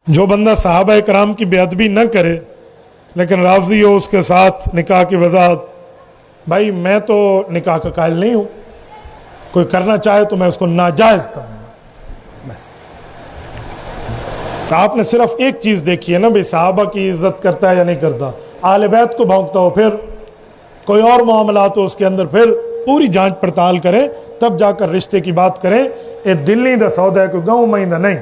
जो बंदा सहाबा कराम की बेअदबी न करे लेकिन राज़ी हो उसके साथ निकाह की वजाहत, भाई मैं तो निकाह का कायल नहीं हूँ, कोई करना चाहे तो मैं उसको नाजायज़ कहूँगा बस। तो आपने सिर्फ एक चीज़ देखी है ना भाई, सहाबा की इज़्ज़त करता है या नहीं करता, आले बैत को भौंकता हो, फिर कोई और मामलात हो उसके अंदर फिर पूरी जांच पड़ताल करें, तब जाकर रिश्ते की बात करें। ये दिल्ली दा सौदा है, कोई गाँव महीना नहीं।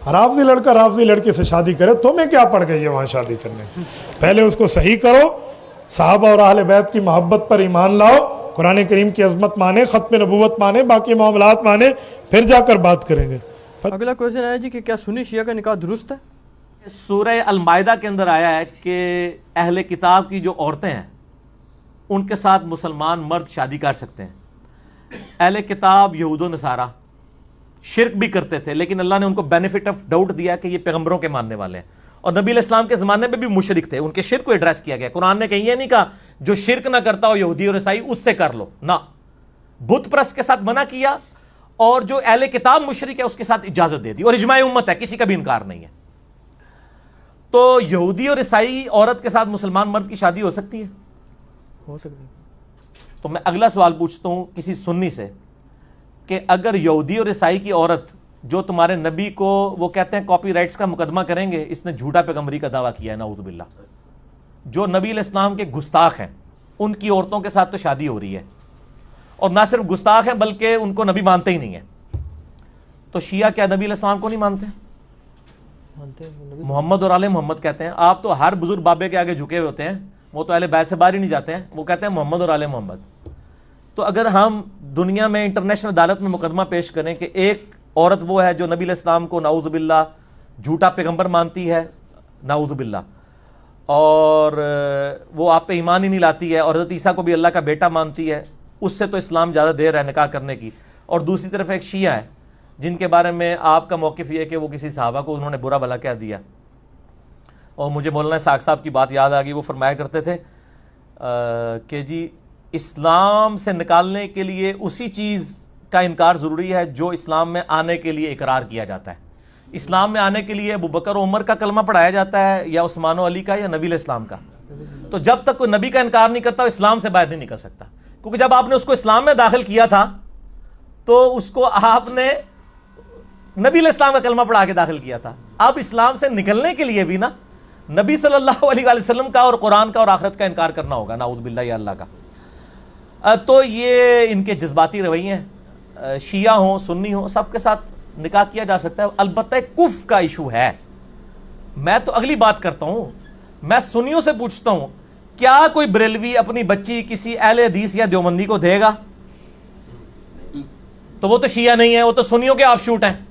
रावजी लड़का रावजी लड़के से शादी करे, तुम्हें क्या पड़ गई है वहाँ शादी करने? पहले उसको सही करो, साहबा और अहले बैत की मोहब्बत पर ईमान लाओ, कुरान करीम की अजमत माने, ख़त्म नबूवत माने, बाकी मामलात माने, फिर जाकर बात करेंगे। अगला क्वेश्चन है जी कि क्या सुन्नी शिया का निकाह दुरुस्त है? सूरह अल-माइदा के अंदर आया है कि अहले किताब की जो औरतें हैं उनके साथ मुसलमान मर्द शादी कर सकते हैं। अहले किताब यहूदो नसारा शिरक भी करते थे, लेकिन अल्लाह ने उनको बेनिफिट ऑफ डाउट दिया कि ये पैगंबरों के मानने वाले हैं, और नबी अलैहिस्सलाम के ज़माने में भी मुशरिक थे, उनके शिरक को एड्रेस किया गया। कुरान ने कहीं ये नहीं कहा जो शिरक ना करता हो यहूदी और ईसाई उससे कर लो ना, बुत परस्त के साथ मना किया, और जो अहले किताब मुशरिक है उसके साथ इजाजत दे दी, और इजमाए उम्मत है, किसी का भी इनकार नहीं है। तो यहूदी और ईसाई औरत के साथ मुसलमान मर्द की शादी हो सकती है? हो सकती है। तो मैं अगला सवाल पूछता हूं किसी सुन्नी से कि अगर यहूदी और ईसाई की औरत जो तुम्हारे नबी को वो कहते हैं कॉपीराइट्स का मुकदमा करेंगे, इसने झूठा पैगंबरी का दावा किया है नाउज़ु बिल्लाह, जो नबी अलैहिस्सलाम के गुस्ताख हैं उनकी औरतों के साथ तो शादी हो रही है, और ना सिर्फ गुस्ताख हैं बल्कि उनको नबी मानते ही नहीं है, तो शिया क्या नबी अलैहिस्सलाम को नहीं मानते? मोहम्मद और आले मोहम्मद कहते हैं। आप तो हर बुजुर्ग बाबे के आगे झुके हुए होते हैं, वो तो अहले बैत से बाहर ही नहीं जाते हैं, वो कहते हैं मोहम्मद और आले मोहम्मद। तो अगर हम दुनिया में इंटरनेशनल अदालत में मुकदमा पेश करें कि एक औरत वो है जो नबी अलैहिस्सलाम को नाउज़ु बिल्लाह झूठा पैगंबर मानती है, नाउज़ु बिल्लाह, और वो आप पे ईमान ही नहीं लाती है, और हज़रत ईसा को भी अल्लाह का बेटा मानती है, उससे तो इस्लाम ज़्यादा देर है निकाह करने की। और दूसरी तरफ एक शिया है जिनके बारे में आपका मौक़िफ़ ये है कि वो किसी सहाबा को उन्होंने बुरा भला कह दिया। और मुझे मौलाना साक़ साहब की बात याद आ गई, वो फरमाया करते थे कि जी इस्लाम से निकालने के लिए उसी चीज़ का इनकार ज़रूरी है जो इस्लाम में आने के लिए इकरार किया जाता है। इस्लाम में आने के लिए अबू बकर उमर का कलमा पढ़ाया जाता है, या उस्मान अली का, या नबी इस्लाम का। तो जब तक कोई नबी का इनकार नहीं करता इस्लाम से बाहर नहीं निकल सकता, क्योंकि जब आपने उसको इस्लाम में दाखिल किया था तो उसको आपने नबी इस्लाम का कलमा पढ़ा के दाखिल किया था। अब इस्लाम से निकलने के लिए भी ना नबी सल्लल्लाहु अलैहि वसल्लम का और कुरान का और आखिरत का इनकार करना होगा, नाऊज़ु बिल्लाह या अल्लाह का। तो ये इनके जज्बाती रवैये हैं, शिया हो सुन्नी हो सबके साथ निकाह किया जा सकता है। अलबत्ता कुफ का इशू है। मैं तो अगली बात करता हूं, मैं सुन्नियों से पूछता हूं क्या कोई बरेलवी अपनी बच्ची किसी अहले हदीस या देवबंदी को देगा? तो वो तो शिया नहीं है, वो तो सुन्नियों के ऑफशूट हैं।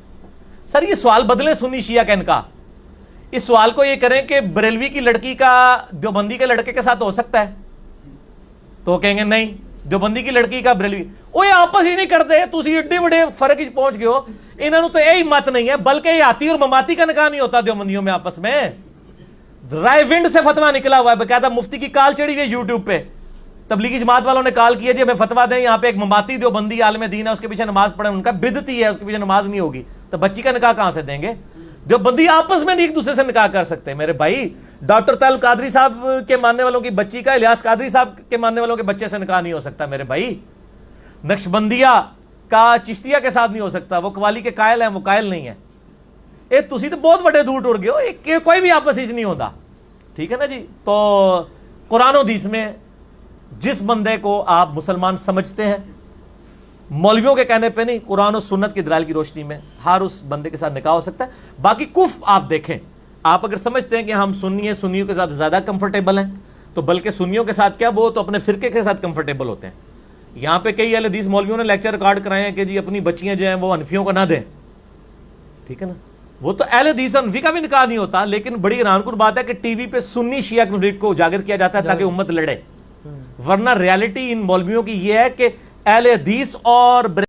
सर ये सवाल बदलें सुन्नी शिया का इनका, इस सवाल को ये करें कि बरेलवी की लड़की का देवबंदी के लड़के के साथ हो सकता है, तो कहेंगे नहीं देवबंदी की लड़की का बरेलवी, ओए आपस ही नहीं करते, तुसी एड्डे बड़े फर्क पहुंच गए हो। इन्होंने तो यही मत नहीं है, बल्कि याती और ममाती का निकाह नहीं होता देवबंदियों में आपस में। रायविंड से फतवा निकला हुआ है, बकायदा मुफ्ती की काल चढ़ी हुई है यूट्यूब पे, तबलीगी जमात वालों ने कॉल किया जी हमें फतवा दें, यहाँ पे एक ममाती देवबंदी आलिम दीन है उसके पीछे नमाज पढ़े, उनका बिदती है, उसके पीछे नमाज नहीं होगी, तो बच्ची का निकाह कहां से देंगे? देवबंदी आपस में नहीं एक दूसरे से निकाह कर सकते मेरे भाई। डॉक्टर तैयब कादरी साहब के मानने वालों की बच्ची का इलियास कादरी साहब के मानने वालों के बच्चे से निकाह नहीं हो सकता मेरे भाई। नक्शबंदिया का चिश्तिया के साथ नहीं हो सकता, वो कवाली के कायल हैं, वो कायल नहीं है। ए तुसी तो बहुत बड़े दूर टुर गए हो, कोई भी आपस नहीं होता, ठीक है ना जी। तो कुरान और हदीस में जिस बंदे को आप मुसलमान समझते हैं, मौलवियों के कहने पे नहीं, कुरान और सुन्नत की दलाइल की रोशनी में हर उस बंदे के साथ निकाह हो सकता है। बाकी कुफ आप देखें, आप अगर समझते हैं कि हम सुन्नी हैं, सुन्नियों के साथ ज्यादा कंफर्टेबल हैं, तो बल्कि सुन्नियों के साथ क्या, वो तो अपने फिरके के साथ कंफर्टेबल होते हैं। यहाँ पे कई अहले हदीस मौलवियों ने लेक्चर रिकॉर्ड कराए हैं कि जी अपनी बच्चियां जो हैं वो हनफियों को ना दें, ठीक है ना। वो तो अहले हदीस हनफी का भी निकाह नहीं होता, लेकिन बड़ी हैरानकुन बात है कि टीवी पे सुन्नी शिया कॉन्फ्लिक्ट को उजागर किया जाता है ताकि उम्मत लड़े, वरना रियलिटी इन मौलवियों की यह है कि अहले हदीस और